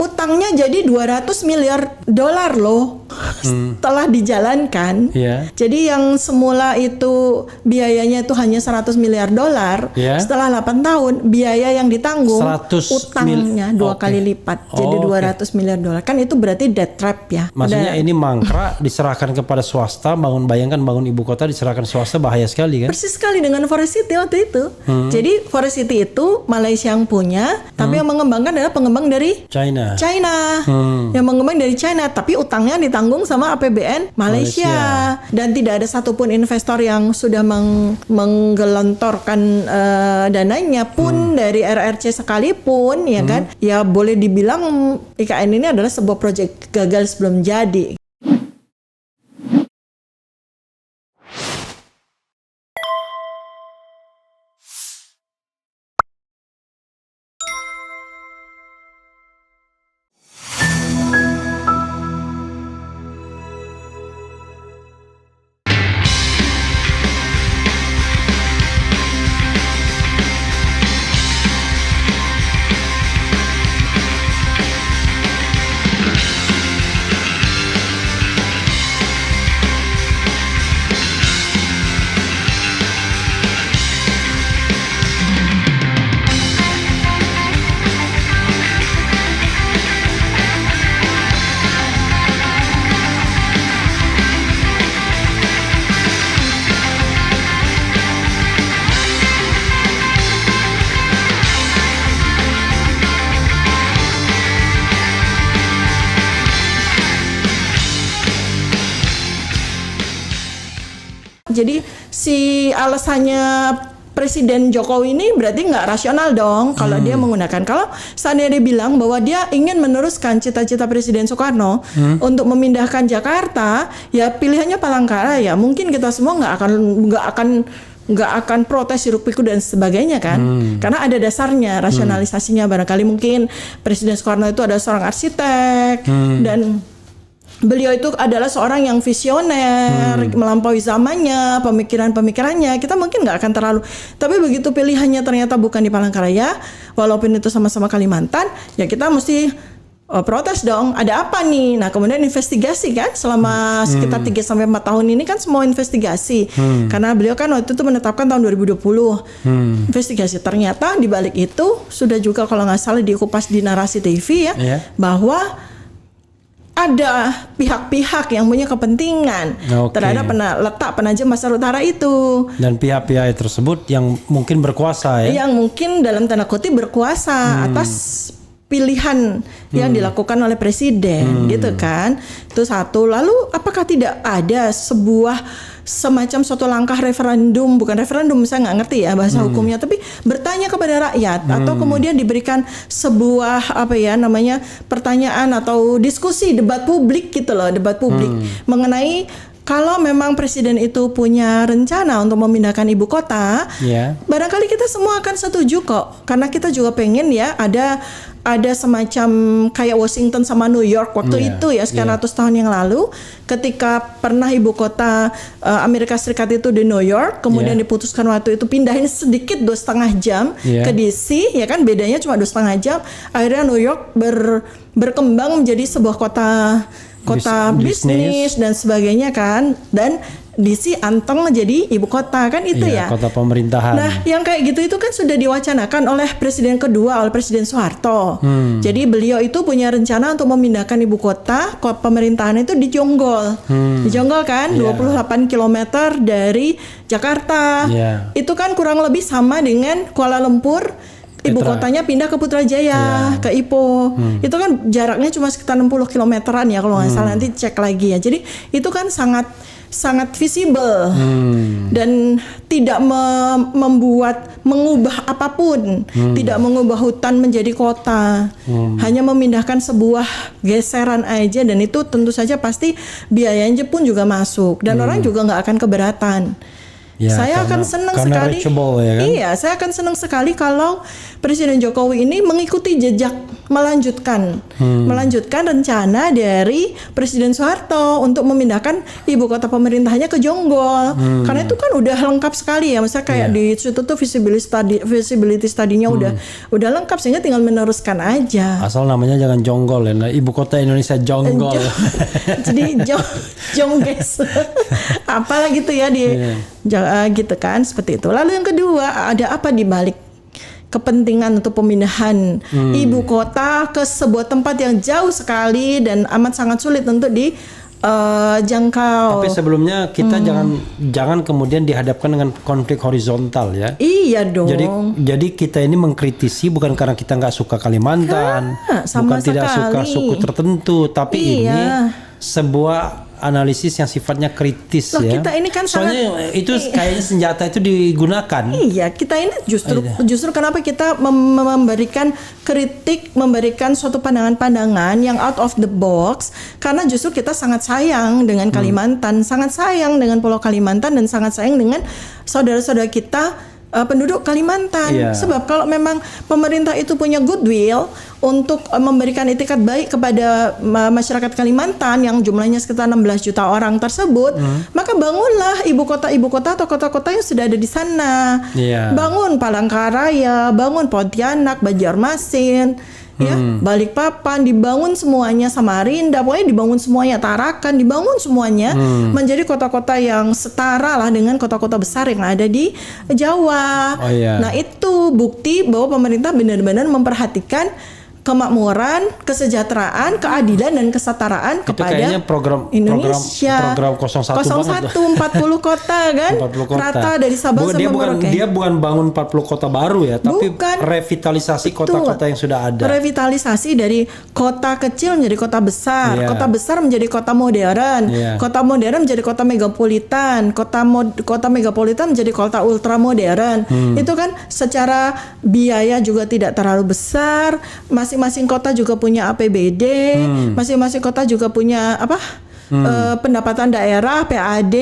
utangnya jadi 200 miliar dolar loh setelah dijalankan. Jadi yang semula itu biayanya itu hanya 100 miliar dolar, setelah 8 tahun biaya yang ditanggung utangnya 2 kali lipat, jadi 200 miliar dolar. Kan itu berarti debt trap ya. Maksudnya ini mangkrak diserahkan kepada swasta, bayangkan bangun ibu kota diserahkan swasta, bahaya sekali kan? Persis sekali dengan Forest City waktu itu. Jadi Forest City itu Malaysia yang punya, tapi yang mengembangkan adalah pengembang dari China. Yang mengembang dari China, tapi utangnya ditanggung sama APBN Malaysia. Dan tidak ada satupun investor yang sudah menggelontorkan dananya pun dari RRC sekalipun, ya kan? Ya boleh dibilang IKN ini adalah sebuah proyek gagal sebelum jadi. Jadi si alasannya Presiden Jokowi ini berarti nggak rasional dong kalau dia menggunakan. Kalau seandainya dia bilang bahwa dia ingin meneruskan cita-cita Presiden Soekarno untuk memindahkan Jakarta, ya pilihannya Palangkaraya. Mungkin kita semua nggak akan protes hiruk pikuk dan sebagainya kan, karena ada dasarnya rasionalisasinya. Barangkali mungkin Presiden Soekarno itu adalah seorang arsitek dan beliau itu adalah seorang yang visioner, melampaui zamannya, pemikirannya. Kita mungkin nggak akan terlalu. Tapi begitu pilihannya ternyata bukan di Palangkaraya, walaupun itu sama-sama Kalimantan, ya kita mesti protes dong. Ada apa nih? Nah kemudian investigasi kan selama sekitar 3-4 tahun ini kan semua investigasi. Karena beliau kan waktu itu menetapkan tahun 2020 investigasi. Ternyata di balik itu sudah juga kalau nggak salah dikupas di Narasi TV ya, bahwa ada pihak-pihak yang punya kepentingan terhadap letak penajam pasar utara itu. Dan pihak-pihak tersebut yang mungkin berkuasa ya? Yang mungkin dalam tanda kutip berkuasa atas pilihan yang dilakukan oleh presiden gitu kan. Itu satu. Lalu apakah tidak ada sebuah semacam suatu langkah referendum, bukan referendum, saya nggak ngerti ya bahasa hukumnya, tapi bertanya kepada rakyat atau kemudian diberikan sebuah pertanyaan atau diskusi debat publik gitu loh, debat publik mengenai kalau memang presiden itu punya rencana untuk memindahkan ibu kota, barangkali kita semua akan setuju kok, karena kita juga pengen ya ada semacam kayak Washington sama New York waktu itu ya sekian ratus tahun yang lalu, ketika pernah ibu kota Amerika Serikat itu di New York, kemudian diputuskan waktu itu pindahin sedikit 2,5 jam ke DC, ya kan bedanya cuma 2,5 jam, akhirnya New York berkembang menjadi sebuah kota bisnis dan sebagainya kan, dan DC anteng jadi ibu kota kan itu ya kota pemerintahan. Nah yang kayak gitu itu kan sudah diwacanakan oleh presiden kedua, oleh Presiden Soeharto. Jadi beliau itu punya rencana untuk memindahkan ibu kota pemerintahan itu di Jonggol. Di Jonggol kan 28 km dari Jakarta. Itu kan kurang lebih sama dengan Kuala Lumpur. Ibu kotanya pindah ke Putrajaya, ke Ipoh. Itu kan jaraknya cuma sekitar 60 kilometeran ya kalau nggak salah, nanti cek lagi ya. Jadi itu kan sangat visible dan tidak mengubah apapun, tidak mengubah hutan menjadi kota, hanya memindahkan sebuah geseran aja, dan itu tentu saja pasti biayanya pun juga masuk dan orang juga nggak akan keberatan. Ya, saya akan senang karena sekali. reachable, ya kan? Iya, saya akan senang sekali kalau Presiden Jokowi ini mengikuti jejak melanjutkan rencana dari Presiden Soeharto untuk memindahkan ibu kota pemerintahnya ke Jonggol. Karena itu kan udah lengkap sekali ya, misalnya kayak di situ tuh feasibility study-nya udah lengkap, sehingga tinggal meneruskan aja. Asal namanya jangan Jonggol ya. Nah, ibu kota Indonesia Jonggol. Jadi jongges apalah gitu ya gitu kan, seperti itu. Lalu yang kedua, ada apa di balik kepentingan untuk pemindahan ibu kota ke sebuah tempat yang jauh sekali dan amat sangat sulit untuk dijangkau. Tapi sebelumnya kita jangan kemudian dihadapkan dengan konflik horizontal ya. Iya dong. Jadi kita ini mengkritisi bukan karena kita nggak suka Kalimantan, bukan tidak suka suku tertentu, tapi ini sebuah analisis yang sifatnya kritis. Loh, ya. kita ini kan soalnya itu kayaknya senjata itu digunakan. Iya, kita ini justru kenapa kita memberikan kritik, memberikan suatu pandangan-pandangan yang out of the box, karena justru kita sangat sayang dengan Kalimantan, sangat sayang dengan Pulau Kalimantan, dan sangat sayang dengan saudara-saudara kita penduduk Kalimantan. Sebab kalau memang pemerintah itu punya goodwill untuk memberikan itikat baik kepada masyarakat Kalimantan yang jumlahnya sekitar 16 juta orang tersebut, maka bangunlah ibu kota atau kota-kota yang sudah ada di sana. Bangun Palangkaraya, bangun Pontianak, Banjarmasin, ya, Balikpapan, dibangun semuanya, Samarinda, pokoknya dibangun semuanya, Tarakan, dibangun semuanya menjadi kota-kota yang setara lah dengan kota-kota besar yang ada di Jawa. Nah, itu bukti bahwa pemerintah benar-benar memperhatikan kemakmuran, kesejahteraan, keadilan, dan kesetaraan itu kepada kayaknya program Indonesia. program 01 40 kota kan, 40 kota. Rata dari Sabang sampai Merauke. Dia bukan bangun 40 kota baru ya, tapi revitalisasi kota-kota yang sudah ada. Revitalisasi dari kota kecil menjadi kota besar, kota besar menjadi kota modern, kota modern menjadi kota megapolitan, kota megapolitan menjadi kota ultra modern. Itu kan secara biaya juga tidak terlalu besar. Masing-masing kota juga punya APBD, masing-masing kota juga punya pendapatan daerah, PAD.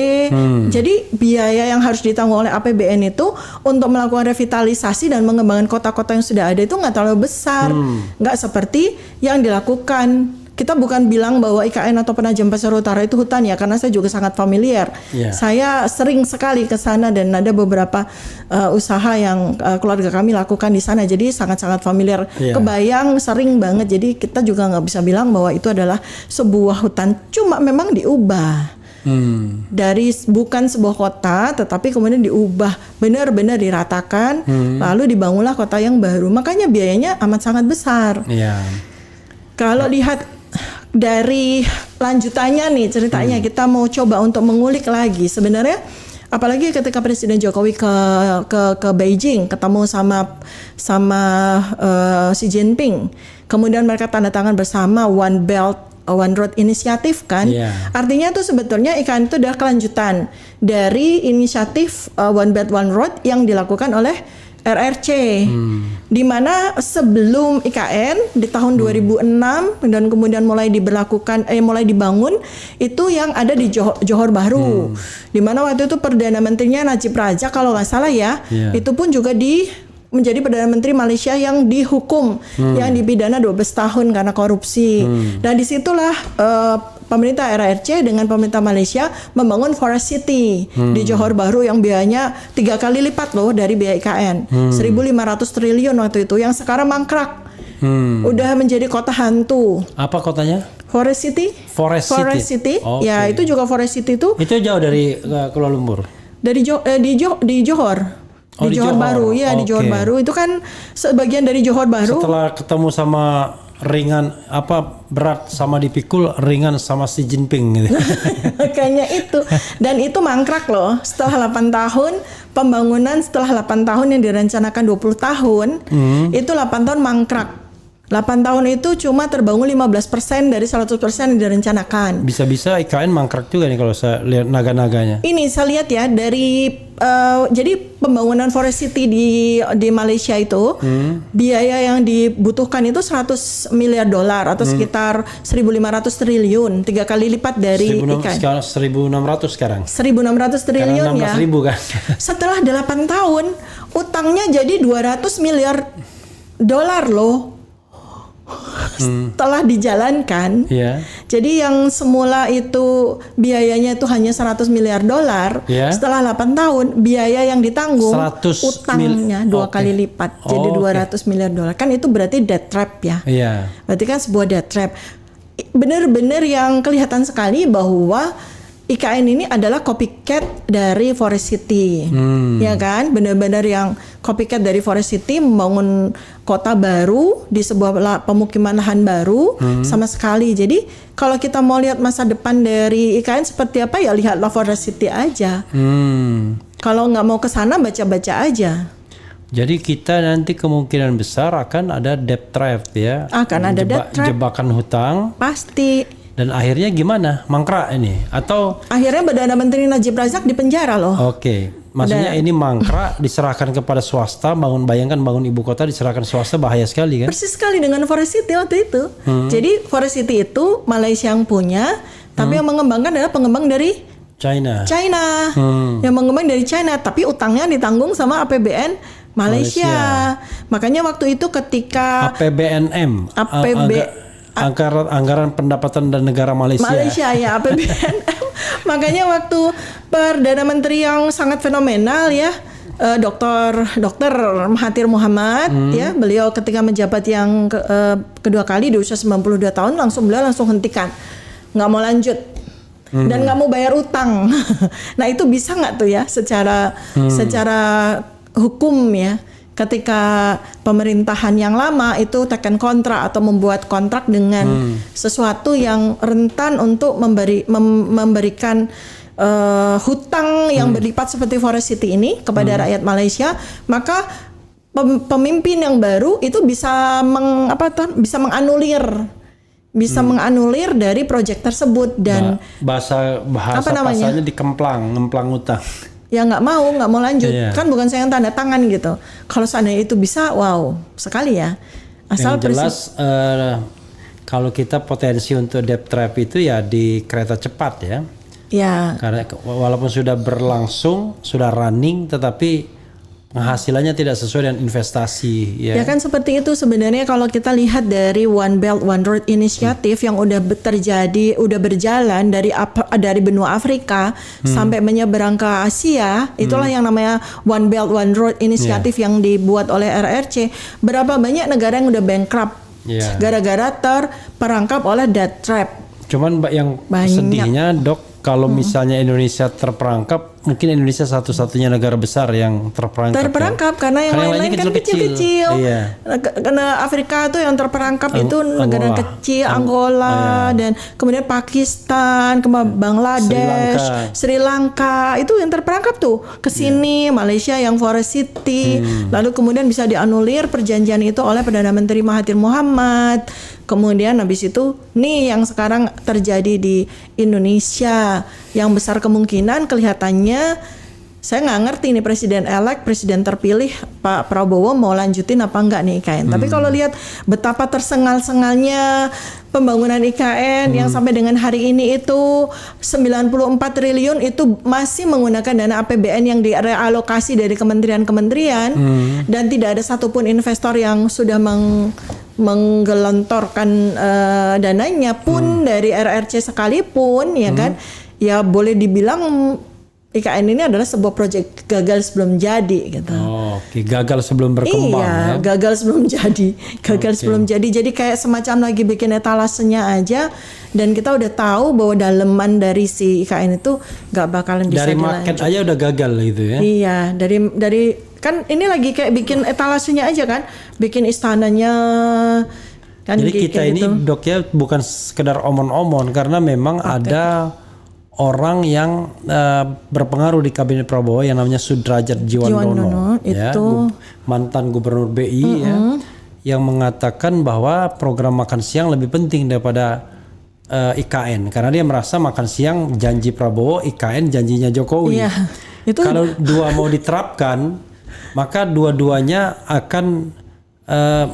Jadi biaya yang harus ditanggung oleh APBN itu untuk melakukan revitalisasi dan mengembangkan kota-kota yang sudah ada itu nggak terlalu besar, nggak seperti yang dilakukan. Kita bukan bilang bahwa IKN atau Penajam Pasir Utara itu hutan ya, karena saya juga sangat familiar. Saya sering sekali ke sana dan ada beberapa usaha yang keluarga kami lakukan di sana, jadi sangat-sangat familiar. Kebayang sering banget, jadi kita juga nggak bisa bilang bahwa itu adalah sebuah hutan, cuma memang diubah. Dari bukan sebuah kota, tetapi kemudian diubah, benar-benar diratakan, lalu dibangunlah kota yang baru. Makanya biayanya amat sangat besar. Kalau lihat dari lanjutannya nih ceritanya, kita mau coba untuk mengulik lagi sebenarnya, apalagi ketika Presiden Jokowi ke Beijing ketemu sama Xi Jinping, kemudian mereka tanda tangan bersama One Belt One Road inisiatif kan. Artinya itu sebetulnya IKN itu adalah kelanjutan dari inisiatif One Belt One Road yang dilakukan oleh RRC, di mana sebelum IKN di tahun 2006 dan kemudian mulai dibangun itu yang ada di Johor Bahru, di mana waktu itu Perdana Menterinya Najib Razak kalau nggak salah ya, itu pun juga menjadi Perdana Menteri Malaysia yang dihukum, yang dipidana 12 tahun karena korupsi. Dan disitulah pemerintah RRC dengan pemerintah Malaysia membangun Forest City di Johor Bahru yang biayanya 3 kali lipat loh dari biaya IKN, 1.500 triliun waktu itu, yang sekarang mangkrak, udah menjadi kota hantu. Apa kotanya? Forest City. Forest City. Ya, itu juga Forest City itu jauh dari Kuala Lumpur. Di Johor. Di Johor Bahru ya, di Johor Bahru itu kan sebagian dari Johor Bahru. Setelah ketemu sama berat sama dipikul, ringan sama Xi Jinping gitu. Kayaknya itu. Dan itu mangkrak loh. Setelah 8 tahun pembangunan, setelah 8 tahun yang direncanakan 20 tahun, itu 8 tahun mangkrak. 8 tahun itu cuma terbangun 15% dari 100% yang direncanakan. Bisa-bisa IKN mangkrak juga nih kalau saya lihat naga-naganya. Ini saya lihat ya dari jadi pembangunan Forest City di Malaysia itu biaya yang dibutuhkan itu 100 miliar dolar atau sekitar 1.500 triliun, 3 kali lipat dari IKN. 1.600 sekarang. 1.600 triliun ya. 16.000 kan. Setelah 8 tahun utangnya jadi 200 miliar dolar loh. Setelah dijalankan, jadi yang semula itu biayanya itu hanya 100 miliar dolar, setelah 8 tahun biaya yang ditanggung utangnya 2 kali lipat, jadi 200 miliar dolar. Kan itu berarti debt trap ya. Berarti kan sebuah debt trap. Benar-benar yang kelihatan sekali bahwa IKN ini adalah copycat dari Forest City, ya kan? Benar-benar yang copycat dari Forest City membangun kota baru di sebuah pemukiman lahan baru sama sekali. Jadi kalau kita mau lihat masa depan dari IKN seperti apa ya lihatlah Forest City aja. Kalau nggak mau ke sana baca-baca aja. Jadi kita nanti kemungkinan besar akan ada debt trap ya. Akan ada debt trap. Jebakan hutang. Pasti. Dan akhirnya gimana? Mangkrak ini? Atau akhirnya Perdana Menteri Najib Razak dipenjara loh. Maksudnya ini mangkrak diserahkan kepada swasta, bayangkan bangun ibu kota diserahkan swasta, bahaya sekali kan? Persis sekali dengan Forest City waktu itu. Jadi Forest City itu Malaysia yang punya, tapi yang mengembangkan adalah pengembang dari China. Yang mengembang dari China, tapi utangnya ditanggung sama APBN Malaysia. Makanya waktu itu ketika APBNM, Anggaran Pendapatan dan Negara Malaysia ya, APBNM. Makanya waktu Perdana Menteri yang sangat fenomenal ya, Dr. Mahathir Mohamad ya, beliau ketika menjabat yang kedua kali di usia 92 tahun beliau langsung hentikan, nggak mau lanjut dan nggak mau bayar utang. Nah itu bisa nggak tuh ya secara hukum ya, ketika pemerintahan yang lama itu tekan kontrak atau membuat kontrak dengan sesuatu yang rentan untuk memberikan hutang yang berlipat seperti Forest City ini kepada rakyat Malaysia, maka pemimpin yang baru itu bisa menganulir dari proyek tersebut. Dan bahasanya ngemplang utang. Ya nggak mau lanjut, kan bukan saya yang tanda tangan gitu. Kalau seandainya itu bisa, wow sekali ya. Asal yang jelas kalau kita potensi untuk debt trap itu ya di kereta cepat ya. Karena walaupun sudah berlangsung, sudah running, tetapi penghasilannya tidak sesuai dengan investasi ya. Ya kan seperti itu sebenarnya kalau kita lihat dari One Belt One Road Initiative yang udah berjalan dari benua Afrika sampai menyeberang ke Asia, itulah yang namanya One Belt One Road Initiative yang dibuat oleh RRC. Berapa banyak negara yang udah bankrupt gara-gara terperangkap oleh debt trap. Cuman yang sedihnya Dok, kalau misalnya Indonesia terperangkap, mungkin Indonesia satu-satunya negara besar yang terperangkap karena yang lain-lain kan kecil-kecil. Karena Afrika tuh yang terperangkap itu negara kecil, Angola dan kemudian Pakistan, Bangladesh, Sri Lanka itu yang terperangkap tuh. Kesini Malaysia yang Forest City, lalu kemudian bisa dianulir perjanjian itu oleh Perdana Menteri Mahathir Mohamad. Kemudian habis itu nih yang sekarang terjadi di Indonesia, yang besar kemungkinan kelihatannya, saya nggak ngerti nih presiden terpilih Pak Prabowo mau lanjutin apa enggak nih IKN. Tapi kalau lihat betapa tersengal-sengalnya pembangunan IKN yang sampai dengan hari ini itu 94 triliun itu masih menggunakan dana APBN yang direalokasi dari kementerian-kementerian dan tidak ada satupun investor yang sudah menggelontorkan dananya pun dari RRC sekalipun ya kan, ya boleh dibilang IKN ini adalah sebuah proyek gagal sebelum jadi gitu. Gagal sebelum berkembang. Gagal sebelum jadi. Jadi kayak semacam lagi bikin etalasenya aja, dan kita udah tahu bahwa daleman dari si IKN itu nggak bakalan bisa dari market aja udah gagal gitu ya. Iya, dari kan ini lagi kayak bikin etalasenya aja kan, bikin istananya kan. Jadi kita ini Dok ya bukan sekedar omon-omon, karena memang ada orang yang berpengaruh di kabinet Prabowo yang namanya Sudrajat Djiwandono ya, mantan gubernur BI ya, yang mengatakan bahwa program makan siang lebih penting daripada IKN, karena dia merasa makan siang janji Prabowo, IKN janjinya Jokowi. Iya, itu kalau dua mau diterapkan, maka dua-duanya akan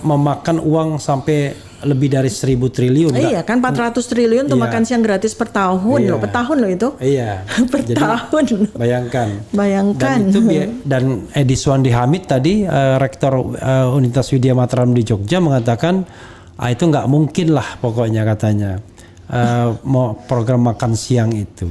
memakan uang sampai lebih dari 1.000 triliun. Iya kan 400 triliun untuk makan siang gratis per tahun loh, per tahun loh itu. Iya. Per Jadi, tahun. Bayangkan. Bayangkan. Dan Edi Suwandi Hamid tadi rektor Universitas Widya Mataram di Jogja mengatakan itu nggak mungkin lah pokoknya katanya mau program makan siang itu.